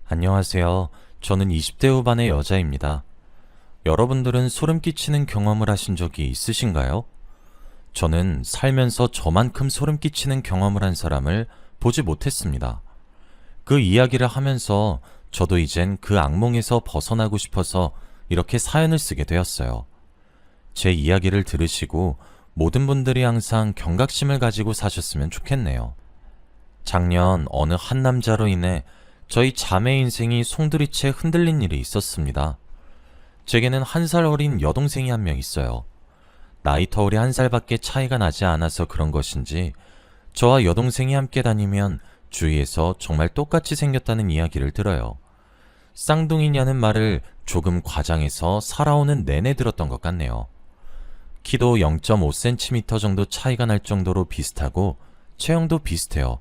안녕하세요. 저는 20대 후반의 여자입니다. 여러분들은 소름 끼치는 경험을 하신 적이 있으신가요? 저는 살면서 저만큼 소름 끼치는 경험을 한 사람을 보지 못했습니다. 그 이야기를 하면서 저도 이젠 그 악몽에서 벗어나고 싶어서 이렇게 사연을 쓰게 되었어요. 제 이야기를 들으시고 모든 분들이 항상 경각심을 가지고 사셨으면 좋겠네요. 작년 어느 한 남자로 인해 저희 자매 인생이 송두리째 흔들린 일이 있었습니다. 제게는 1살 어린 여동생이 한 명 있어요. 나이 터울이 1살밖에 차이가 나지 않아서 그런 것인지 저와 여동생이 함께 다니면 주위에서 정말 똑같이 생겼다는 이야기를 들어요. 쌍둥이냐는 말을 조금 과장해서 살아오는 내내 들었던 것 같네요. 키도 0.5cm 정도 차이가 날 정도로 비슷하고 체형도 비슷해요.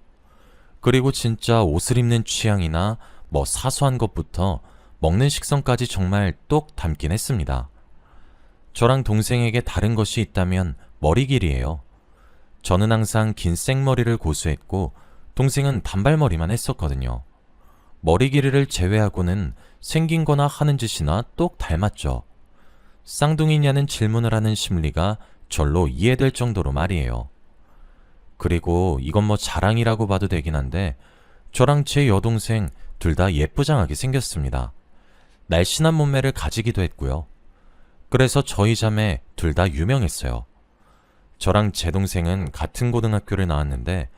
그리고 진짜 옷을 입는 취향이나 사소한 것부터 먹는 식성까지 정말 똑 닮긴 했습니다. 저랑 동생에게 다른 것이 있다면 머리 길이에요. 저는 항상 긴 생머리를 고수했고 동생은 단발머리만 했었거든요. 머리 길이를 제외하고는 생긴 거나 하는 짓이나 똑 닮았죠. 쌍둥이냐는 질문을 하는 심리가 절로 이해될 정도로 말이에요. 그리고 이건 자랑이라고 봐도 되긴 한데 저랑 제 여동생 둘 다 예쁘장하게 생겼습니다. 날씬한 몸매를 가지기도 했고요. 그래서 저희 자매 둘 다 유명했어요. 저랑 제 동생은 같은 고등학교를 나왔는데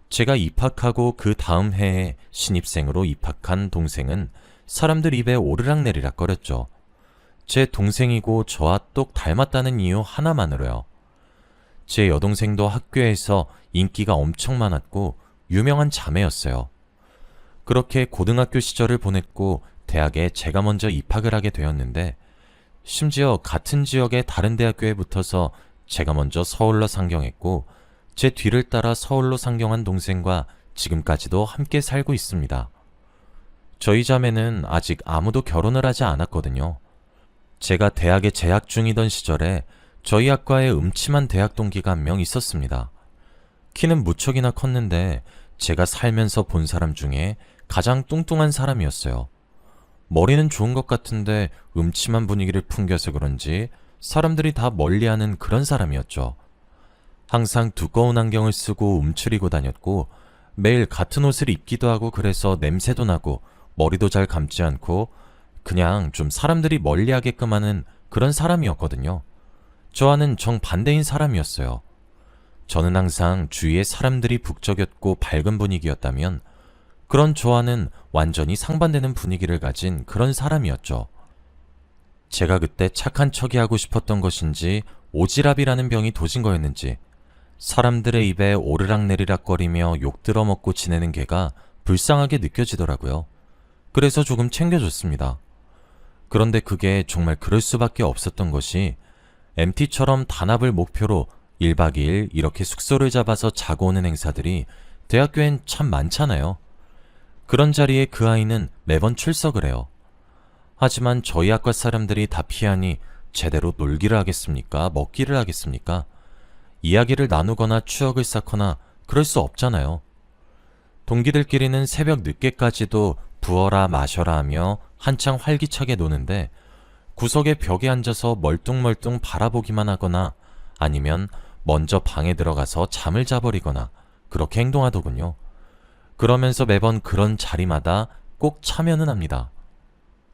제가 입학하고 그 다음 해에 신입생으로 입학한 동생은 사람들 입에 오르락내리락 거렸죠. 제 동생이고 저와 똑 닮았다는 이유 하나만으로요. 제 여동생도 학교에서 인기가 엄청 많았고 유명한 자매였어요. 그렇게 고등학교 시절을 보냈고 대학에 제가 먼저 입학을 하게 되었는데 심지어 같은 지역의 다른 대학교에 붙어서 제가 먼저 서울로 상경했고 제 뒤를 따라 서울로 상경한 동생과 지금까지도 함께 살고 있습니다. 저희 자매는 아직 아무도 결혼을 하지 않았거든요. 제가 대학에 재학 중이던 시절에 저희 학과에 음침한 대학 동기가 한 명 있었습니다. 키는 무척이나 컸는데 제가 살면서 본 사람 중에 가장 뚱뚱한 사람이었어요. 머리는 좋은 것 같은데 음침한 분위기를 풍겨서 그런지 사람들이 다 멀리하는 그런 사람이었죠. 항상 두꺼운 안경을 쓰고 움츠리고 다녔고 매일 같은 옷을 입기도 하고 그래서 냄새도 나고 머리도 잘 감지 않고 그냥 좀 사람들이 멀리하게끔 하는 그런 사람이었거든요. 저와는 정반대인 사람이었어요. 저는 항상 주위에 사람들이 북적였고 밝은 분위기였다면 그런 저와는 완전히 상반되는 분위기를 가진 그런 사람이었죠. 제가 그때 착한 척이 하고 싶었던 것인지 오지랖이라는 병이 도진 거였는지 사람들의 입에 오르락내리락거리며 욕 들어먹고 지내는 게가 불쌍하게 느껴지더라고요. 그래서 조금 챙겨줬습니다. 그런데 그게 정말 그럴 수밖에 없었던 것이 MT처럼 단합을 목표로 1박 2일 이렇게 숙소를 잡아서 자고 오는 행사들이 대학교엔 참 많잖아요. 그런 자리에 그 아이는 매번 출석을 해요. 하지만 저희 학과 사람들이 다 피하니 제대로 놀기를 하겠습니까? 먹기를 하겠습니까? 이야기를 나누거나 추억을 쌓거나 그럴 수 없잖아요. 동기들끼리는 새벽 늦게까지도 부어라 마셔라 하며 한창 활기차게 노는데 구석의 벽에 앉아서 멀뚱멀뚱 바라보기만 하거나 아니면 먼저 방에 들어가서 잠을 자버리거나 그렇게 행동하더군요. 그러면서 매번 그런 자리마다 꼭 참여는 합니다.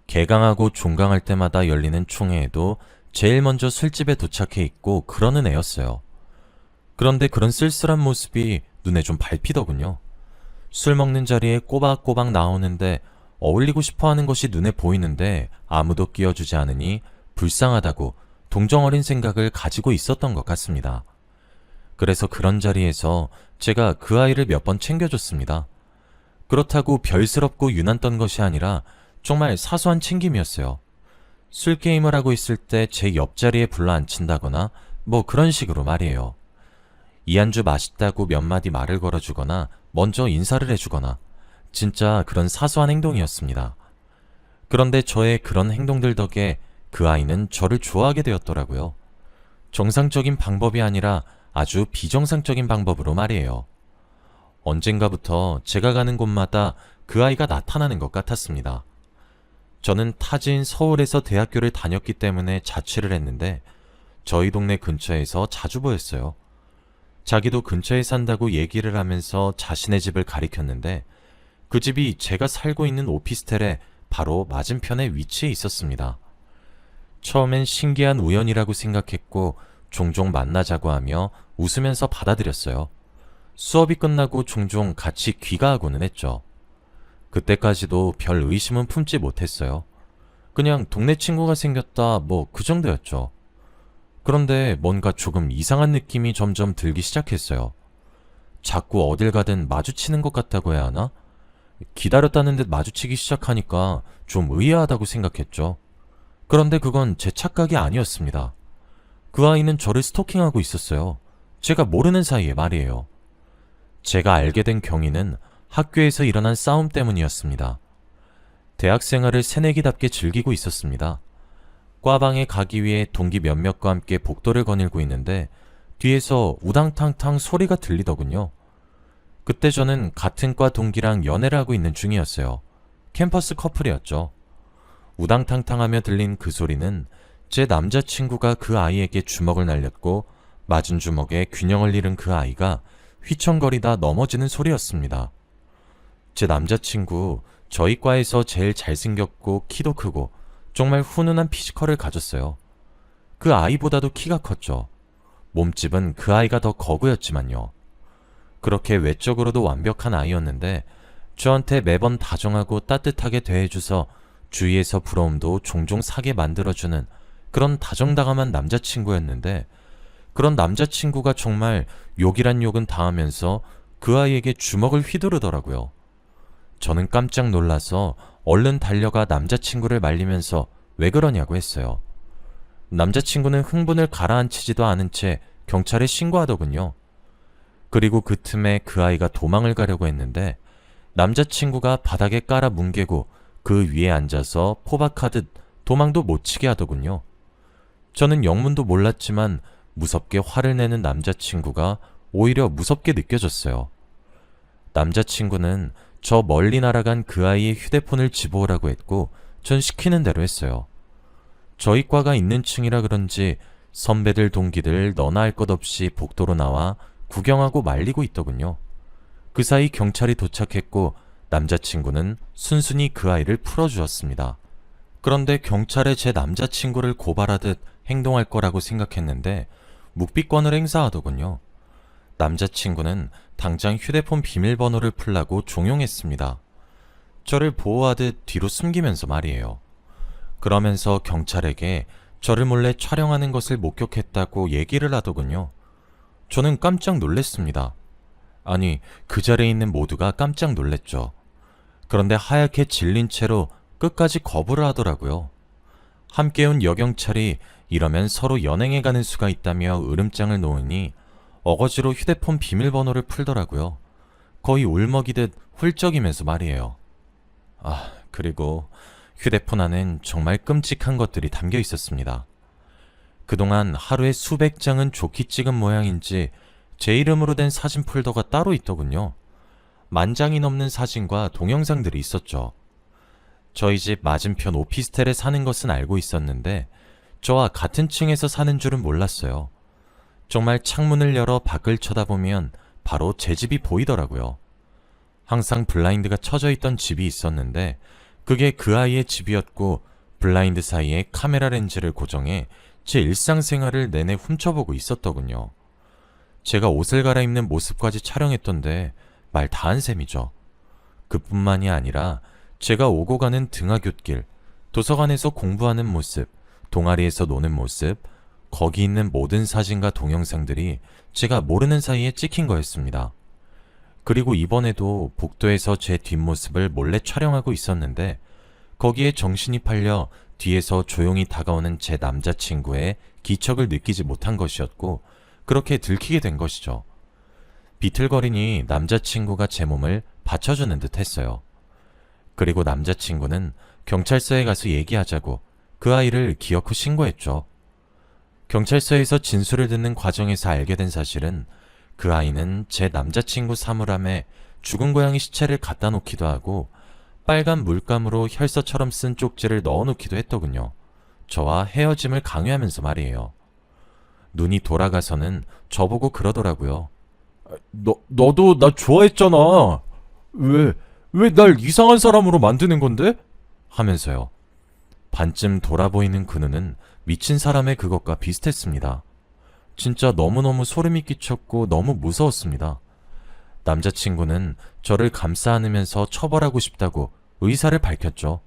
개강하고 종강할 때마다 열리는 총회에도 제일 먼저 술집에 도착해 있고 그러는 애였어요. 그런데 그런 쓸쓸한 모습이 눈에 좀 밟히더군요. 술 먹는 자리에 꼬박꼬박 나오는데 어울리고 싶어하는 것이 눈에 보이는데 아무도 끼워주지 않으니 불쌍하다고 동정어린 생각을 가지고 있었던 것 같습니다. 그래서 그런 자리에서 제가 그 아이를 몇 번 챙겨줬습니다. 그렇다고 별스럽고 유난 떤 것이 아니라 정말 사소한 챙김이었어요. 술 게임을 하고 있을 때 제 옆자리에 불러 앉힌다거나 그런 식으로 말이에요. 이 안주 맛있다고 몇 마디 말을 걸어주거나 먼저 인사를 해주거나 진짜 그런 사소한 행동이었습니다. 그런데 저의 그런 행동들 덕에 그 아이는 저를 좋아하게 되었더라고요. 정상적인 방법이 아니라 아주 비정상적인 방법으로 말이에요. 언젠가부터 제가 가는 곳마다 그 아이가 나타나는 것 같았습니다. 저는 타지인 서울에서 대학교를 다녔기 때문에 자취를 했는데 저희 동네 근처에서 자주 보였어요. 자기도 근처에 산다고 얘기를 하면서 자신의 집을 가리켰는데 그 집이 제가 살고 있는 오피스텔의 바로 맞은편에 위치해 있었습니다. 처음엔 신기한 우연이라고 생각했고 종종 만나자고 하며 웃으면서 받아들였어요. 수업이 끝나고 종종 같이 귀가하고는 했죠. 그때까지도 별 의심은 품지 못했어요. 그냥 동네 친구가 생겼다 뭐 그 정도였죠. 그런데 뭔가 조금 이상한 느낌이 점점 들기 시작했어요. 자꾸 어딜 가든 마주치는 것 같다고 해야 하나? 기다렸다는 듯 마주치기 시작하니까 좀 의아하다고 생각했죠. 그런데 그건 제 착각이 아니었습니다. 그 아이는 저를 스토킹하고 있었어요. 제가 모르는 사이에 말이에요. 제가 알게 된 경위는 학교에서 일어난 싸움 때문이었습니다. 대학 생활을 새내기답게 즐기고 있었습니다. 과방에 가기 위해 동기 몇몇과 함께 복도를 거닐고 있는데 뒤에서 우당탕탕 소리가 들리더군요. 그때 저는 같은 과 동기랑 연애를 하고 있는 중이었어요. 캠퍼스 커플이었죠. 우당탕탕하며 들린 그 소리는 제 남자친구가 그 아이에게 주먹을 날렸고 맞은 주먹에 균형을 잃은 그 아이가 휘청거리다 넘어지는 소리였습니다. 제 남자친구, 저희 과에서 제일 잘생겼고 키도 크고 정말 훈훈한 피지컬을 가졌어요. 그 아이보다도 키가 컸죠. 몸집은 그 아이가 더 거구였지만요. 그렇게 외적으로도 완벽한 아이였는데 저한테 매번 다정하고 따뜻하게 대해줘서 주위에서 부러움도 종종 사게 만들어주는 그런 다정다감한 남자친구였는데 그런 남자친구가 정말 욕이란 욕은 다 하면서 그 아이에게 주먹을 휘두르더라고요. 저는 깜짝 놀라서 얼른 달려가 남자친구를 말리면서 왜 그러냐고 했어요. 남자친구는 흥분을 가라앉히지도 않은 채 경찰에 신고하더군요. 그리고 그 틈에 그 아이가 도망을 가려고 했는데 남자친구가 바닥에 깔아 뭉개고 그 위에 앉아서 포박하듯 도망도 못 치게 하더군요. 저는 영문도 몰랐지만 무섭게 화를 내는 남자친구가 오히려 무섭게 느껴졌어요. 남자친구는 저 멀리 날아간 그 아이의 휴대폰을 집어오라고 했고 전 시키는 대로 했어요. 저희 과가 있는 층이라 그런지 선배들 동기들 너나 할 것 없이 복도로 나와 구경하고 말리고 있더군요. 그 사이 경찰이 도착했고 남자친구는 순순히 그 아이를 풀어주었습니다. 그런데 경찰에 제 남자친구를 고발하듯 행동할 거라고 생각했는데 묵비권을 행사하더군요. 남자친구는 당장 휴대폰 비밀번호를 풀라고 종용했습니다. 저를 보호하듯 뒤로 숨기면서 말이에요. 그러면서 경찰에게 저를 몰래 촬영하는 것을 목격했다고 얘기를 하더군요. 저는 깜짝 놀랐습니다. 아니, 그 자리에 있는 모두가 깜짝 놀랐죠. 그런데 하얗게 질린 채로 끝까지 거부를 하더라고요. 함께 온 여경찰이 이러면 서로 연행해 가는 수가 있다며 으름장을 놓으니 어거지로 휴대폰 비밀번호를 풀더라고요. 거의 울먹이듯 훌쩍이면서 말이에요. 그리고 휴대폰 안엔 정말 끔찍한 것들이 담겨 있었습니다. 그동안 하루에 수백 장은 좋게 찍은 모양인지 제 이름으로 된 사진 폴더가 따로 있더군요. 10,000장이 넘는 사진과 동영상들이 있었죠. 저희 집 맞은편 오피스텔에 사는 것은 알고 있었는데 저와 같은 층에서 사는 줄은 몰랐어요. 정말 창문을 열어 밖을 쳐다보면 바로 제 집이 보이더라고요. 항상 블라인드가 쳐져 있던 집이 있었는데 그게 그 아이의 집이었고 블라인드 사이에 카메라 렌즈를 고정해 제 일상생활을 내내 훔쳐보고 있었더군요. 제가 옷을 갈아입는 모습까지 촬영했던데 말 다 한 셈이죠. 그뿐만이 아니라 제가 오고 가는 등하굣길, 도서관에서 공부하는 모습, 동아리에서 노는 모습, 거기 있는 모든 사진과 동영상들이 제가 모르는 사이에 찍힌 거였습니다. 그리고 이번에도 복도에서 제 뒷모습을 몰래 촬영하고 있었는데 거기에 정신이 팔려 뒤에서 조용히 다가오는 제 남자친구의 기척을 느끼지 못한 것이었고 그렇게 들키게 된 것이죠. 비틀거리니 남자친구가 제 몸을 받쳐주는 듯 했어요. 그리고 남자친구는 경찰서에 가서 얘기하자고 그 아이를 기어 후 신고했죠. 경찰서에서 진술을 듣는 과정에서 알게 된 사실은 그 아이는 제 남자친구 사물함에 죽은 고양이 시체를 갖다 놓기도 하고 빨간 물감으로 혈서처럼 쓴 쪽지를 넣어놓기도 했더군요. 저와 헤어짐을 강요하면서 말이에요. 눈이 돌아가서는 저보고 그러더라고요. 너도 나 좋아했잖아. 왜 날 이상한 사람으로 만드는 건데? 하면서요. 반쯤 돌아보이는 그 눈은 미친 사람의 그것과 비슷했습니다. 진짜 너무너무 소름이 끼쳤고 너무 무서웠습니다. 남자친구는 저를 감싸 안으면서 처벌하고 싶다고 의사를 밝혔죠.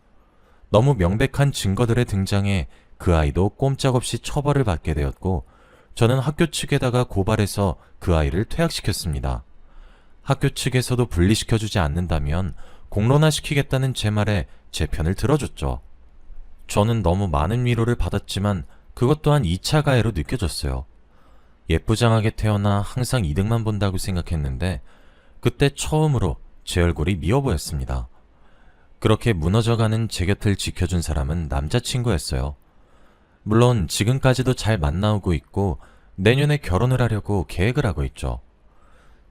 너무 명백한 증거들의 등장에 그 아이도 꼼짝없이 처벌을 받게 되었고, 저는 학교 측에다가 고발해서 그 아이를 퇴학시켰습니다. 학교 측에서도 분리시켜주지 않는다면 공론화시키겠다는 제 말에 제 편을 들어줬죠. 저는 너무 많은 위로를 받았지만 그것 또한 2차 가해로 느껴졌어요. 예쁘장하게 태어나 항상 이득만 본다고 생각했는데 그때 처음으로 제 얼굴이 미워 보였습니다. 그렇게 무너져가는 제 곁을 지켜준 사람은 남자친구였어요. 물론 지금까지도 잘 만나오고 있고 내년에 결혼을 하려고 계획을 하고 있죠.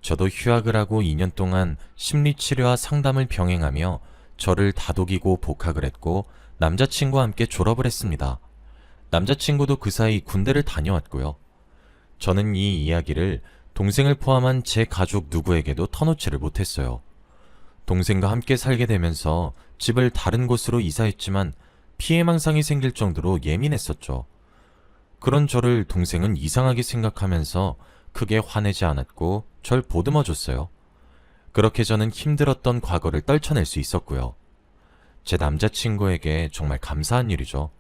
저도 휴학을 하고 2년 동안 심리치료와 상담을 병행하며 저를 다독이고 복학을 했고 남자친구와 함께 졸업을 했습니다. 남자친구도 그 사이 군대를 다녀왔고요. 저는 이 이야기를 동생을 포함한 제 가족 누구에게도 터놓지를 못했어요. 동생과 함께 살게 되면서 집을 다른 곳으로 이사했지만 피해망상이 생길 정도로 예민했었죠. 그런 저를 동생은 이상하게 생각하면서 크게 화내지 않았고 절 보듬어줬어요. 그렇게 저는 힘들었던 과거를 떨쳐낼 수 있었고요. 제 남자친구에게 정말 감사한 일이죠.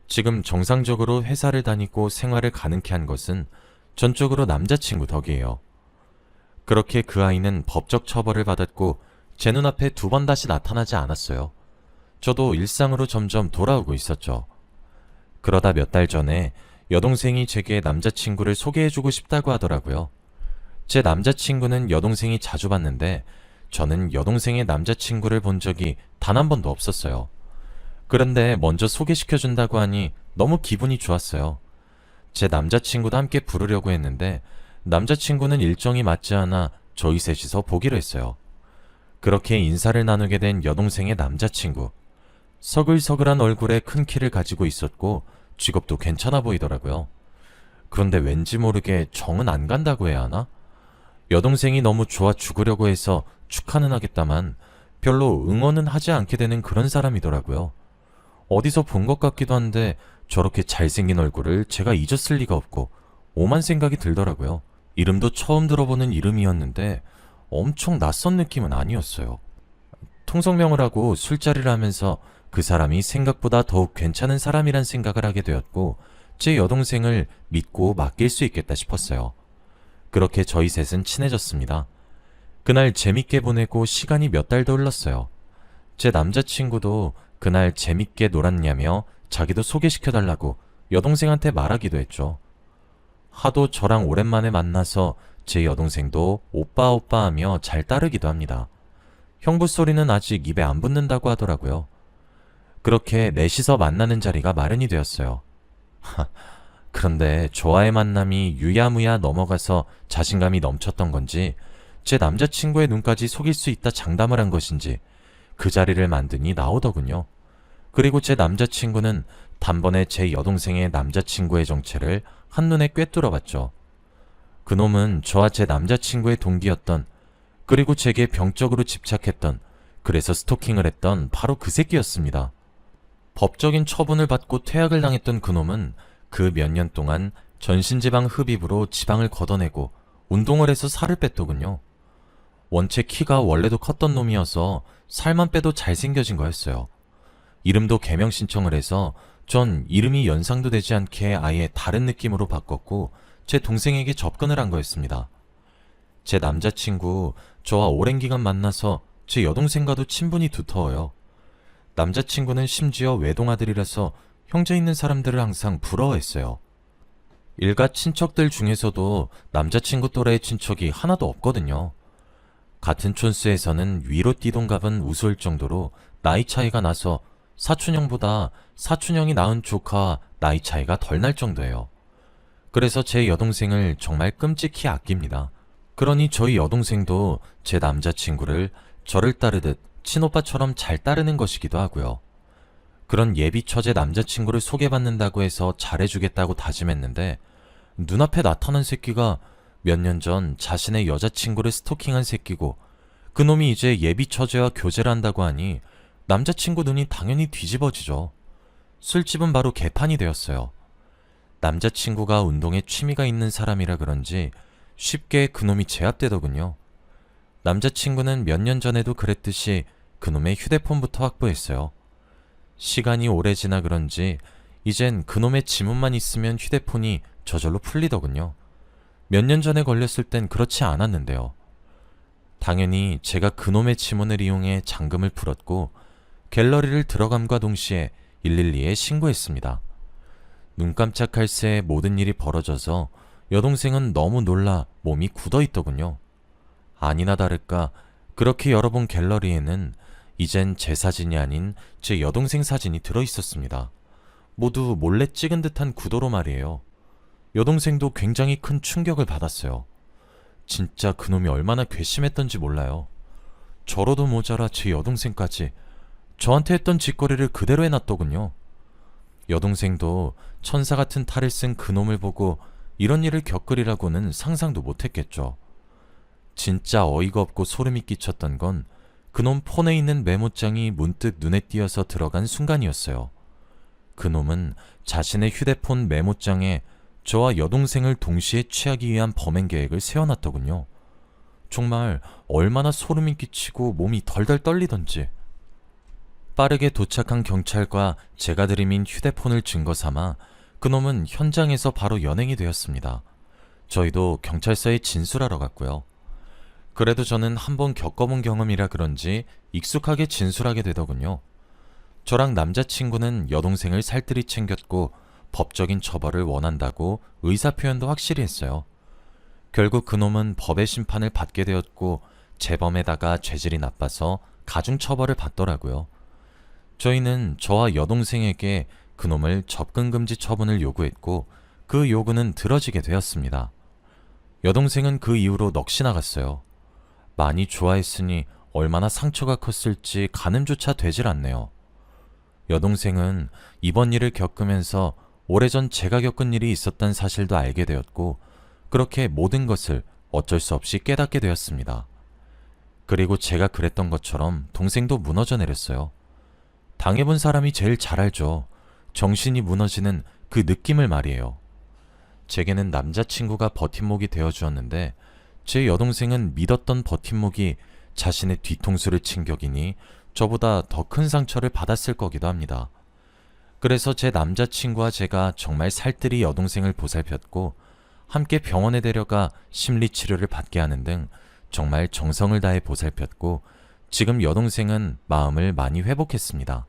지금 정상적으로 회사를 다니고 생활을 가능케 한 것은 전적으로 남자친구 덕이에요. 그렇게 그 아이는 법적 처벌을 받았고 제 눈앞에 2번 다시 나타나지 않았어요. 저도 일상으로 점점 돌아오고 있었죠. 그러다 몇 달 전에 여동생이 제게 남자친구를 소개해주고 싶다고 하더라고요. 제 남자친구는 여동생이 자주 봤는데 저는 여동생의 남자친구를 본 적이 단 한 번도 없었어요. 그런데 먼저 소개시켜준다고 하니 너무 기분이 좋았어요. 제 남자친구도 함께 부르려고 했는데 남자친구는 일정이 맞지 않아 저희 셋이서 보기로 했어요. 그렇게 인사를 나누게 된 여동생의 남자친구. 서글서글한 얼굴에 큰 키를 가지고 있었고 직업도 괜찮아 보이더라고요. 그런데 왠지 모르게 정은 안 간다고 해야 하나? 여동생이 너무 좋아 죽으려고 해서 축하는 하겠다만 별로 응원은 하지 않게 되는 그런 사람이더라고요. 어디서 본 것 같기도 한데 저렇게 잘생긴 얼굴을 제가 잊었을 리가 없고 오만 생각이 들더라고요. 이름도 처음 들어보는 이름이었는데 엄청 낯선 느낌은 아니었어요. 통성명을 하고 술자리를 하면서 그 사람이 생각보다 더욱 괜찮은 사람이란 생각을 하게 되었고 제 여동생을 믿고 맡길 수 있겠다 싶었어요. 그렇게 저희 셋은 친해졌습니다. 그날 재밌게 보내고 시간이 몇 달도 흘렀어요. 제 남자친구도 그날 재밌게 놀았냐며 자기도 소개시켜달라고 여동생한테 말하기도 했죠. 하도 저랑 오랜만에 만나서 제 여동생도 오빠 오빠 하며 잘 따르기도 합니다. 형부 소리는 아직 입에 안 붙는다고 하더라고요. 그렇게 넷이서 만나는 자리가 마련이 되었어요. 그런데 저와의 만남이 유야무야 넘어가서 자신감이 넘쳤던 건지 제 남자친구의 눈까지 속일 수 있다 장담을 한 것인지 그 자리를 만드니 나오더군요. 그리고 제 남자친구는 단번에 제 여동생의 남자친구의 정체를 한눈에 꿰뚫어봤죠. 그놈은 저와 제 남자친구의 동기였던, 그리고 제게 병적으로 집착했던, 그래서 스토킹을 했던 바로 그 새끼였습니다. 법적인 처분을 받고 퇴학을 당했던 그놈은 그 몇 년 동안 전신지방 흡입으로 지방을 걷어내고 운동을 해서 살을 뺐더군요. 원체 키가 원래도 컸던 놈이어서 살만 빼도 잘생겨진 거였어요. 이름도 개명 신청을 해서 전 이름이 연상도 되지 않게 아예 다른 느낌으로 바꿨고 제 동생에게 접근을 한 거였습니다. 제 남자친구 저와 오랜 기간 만나서 제 여동생과도 친분이 두터워요. 남자친구는 심지어 외동아들이라서 형제 있는 사람들을 항상 부러워했어요. 일가 친척들 중에서도 남자친구 또래의 친척이 하나도 없거든요. 같은 촌수에서는 위로 띠동갑은 우스울 정도로 나이 차이가 나서 사촌형보다 사촌형이 낳은 조카와 나이 차이가 덜 날 정도예요. 그래서 제 여동생을 정말 끔찍히 아낍니다. 그러니 저희 여동생도 제 남자친구를 저를 따르듯 친오빠처럼 잘 따르는 것이기도 하고요. 그런 예비 처제 남자친구를 소개받는다고 해서 잘해주겠다고 다짐했는데 눈앞에 나타난 새끼가 몇 년 전 자신의 여자친구를 스토킹한 새끼고 그놈이 이제 예비 처제와 교제를 한다고 하니 남자친구 눈이 당연히 뒤집어지죠. 술집은 바로 개판이 되었어요. 남자친구가 운동에 취미가 있는 사람이라 그런지 쉽게 그놈이 제압되더군요. 남자친구는 몇 년 전에도 그랬듯이 그놈의 휴대폰부터 확보했어요. 시간이 오래 지나 그런지 이젠 그놈의 지문만 있으면 휴대폰이 저절로 풀리더군요. 몇 년 전에 걸렸을 땐 그렇지 않았는데요. 당연히 제가 그놈의 지문을 이용해 잠금을 풀었고 갤러리를 들어감과 동시에 112에 신고했습니다. 눈 깜짝할 새에 모든 일이 벌어져서 여동생은 너무 놀라 몸이 굳어있더군요. 아니나 다를까 그렇게 열어본 갤러리에는 이젠 제 사진이 아닌 제 여동생 사진이 들어있었습니다. 모두 몰래 찍은 듯한 구도로 말이에요. 여동생도 굉장히 큰 충격을 받았어요. 진짜 그놈이 얼마나 괘씸했던지 몰라요. 저로도 모자라 제 여동생까지 저한테 했던 짓거리를 그대로 해놨더군요. 여동생도 천사 같은 탈을 쓴 그놈을 보고 이런 일을 겪으리라고는 상상도 못했겠죠. 진짜 어이가 없고 소름이 끼쳤던 건 그놈 폰에 있는 메모장이 문득 눈에 띄어서 들어간 순간이었어요. 그놈은 자신의 휴대폰 메모장에 저와 여동생을 동시에 취하기 위한 범행 계획을 세워놨더군요. 정말 얼마나 소름이 끼치고 몸이 덜덜 떨리던지. 빠르게 도착한 경찰과 제가 들이민 휴대폰을 증거 삼아 그놈은 현장에서 바로 연행이 되었습니다. 저희도 경찰서에 진술하러 갔고요. 그래도 저는 한번 겪어본 경험이라 그런지 익숙하게 진술하게 되더군요. 저랑 남자친구는 여동생을 살뜰히 챙겼고 법적인 처벌을 원한다고 의사표현도 확실히 했어요. 결국 그놈은 법의 심판을 받게 되었고 재범에다가 죄질이 나빠서 가중처벌을 받더라고요. 저희는 저와 여동생에게 그놈을 접근금지 처분을 요구했고 그 요구는 들어지게 되었습니다. 여동생은 그 이후로 넋이 나갔어요. 많이 좋아했으니 얼마나 상처가 컸을지 가늠조차 되질 않네요. 여동생은 이번 일을 겪으면서 오래전 제가 겪은 일이 있었다는 사실도 알게 되었고 그렇게 모든 것을 어쩔 수 없이 깨닫게 되었습니다. 그리고 제가 그랬던 것처럼 동생도 무너져 내렸어요. 당해본 사람이 제일 잘 알죠. 정신이 무너지는 그 느낌을 말이에요. 제게는 남자친구가 버팀목이 되어주었는데 제 여동생은 믿었던 버팀목이 자신의 뒤통수를 친 격이니 저보다 더 큰 상처를 받았을 거기도 합니다. 그래서 제 남자친구와 제가 정말 살뜰히 여동생을 보살폈고 함께 병원에 데려가 심리치료를 받게 하는 등 정말 정성을 다해 보살폈고 지금 여동생은 마음을 많이 회복했습니다.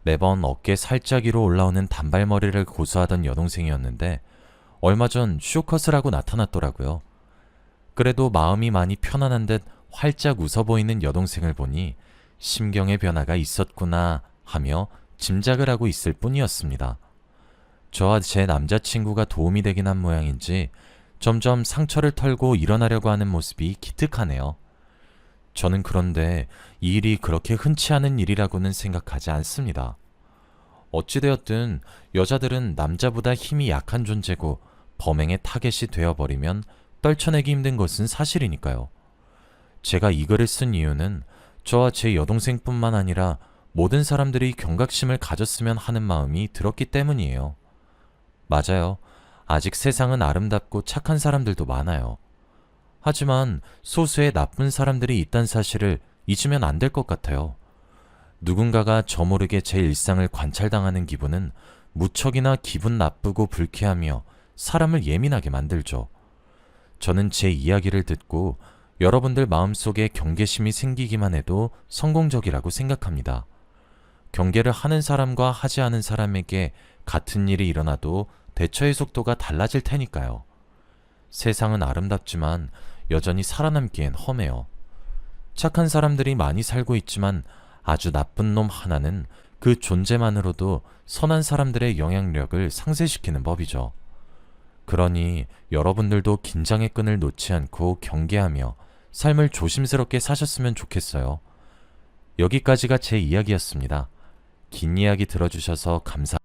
매번 어깨 살짝 위로 올라오는 단발머리를 고수하던 여동생이었는데 얼마 전 쇼컷을 하고 나타났더라고요. 그래도 마음이 많이 편안한 듯 활짝 웃어 보이는 여동생을 보니 심경의 변화가 있었구나 하며 짐작을 하고 있을 뿐이었습니다. 저와 제 남자친구가 도움이 되긴 한 모양인지 점점 상처를 털고 일어나려고 하는 모습이 기특하네요. 저는 그런데 이 일이 그렇게 흔치 않은 일이라고는 생각하지 않습니다. 어찌되었든 여자들은 남자보다 힘이 약한 존재고 범행의 타겟이 되어버리면 떨쳐내기 힘든 것은 사실이니까요. 제가 이 글을 쓴 이유는 저와 제 여동생뿐만 아니라 모든 사람들이 경각심을 가졌으면 하는 마음이 들었기 때문이에요. 맞아요. 아직 세상은 아름답고 착한 사람들도 많아요. 하지만 소수의 나쁜 사람들이 있다는 사실을 잊으면 안 될 것 같아요. 누군가가 저모르게 제 일상을 관찰당하는 기분은 무척이나 기분 나쁘고 불쾌하며 사람을 예민하게 만들죠. 저는 제 이야기를 듣고 여러분들 마음속에 경계심이 생기기만 해도 성공적이라고 생각합니다. 경계를 하는 사람과 하지 않은 사람에게 같은 일이 일어나도 대처의 속도가 달라질 테니까요. 세상은 아름답지만 여전히 살아남기엔 험해요. 착한 사람들이 많이 살고 있지만 아주 나쁜 놈 하나는 그 존재만으로도 선한 사람들의 영향력을 상쇄시키는 법이죠. 그러니 여러분들도 긴장의 끈을 놓지 않고 경계하며 삶을 조심스럽게 사셨으면 좋겠어요. 여기까지가 제 이야기였습니다. 긴 이야기 들어주셔서 감사합니다.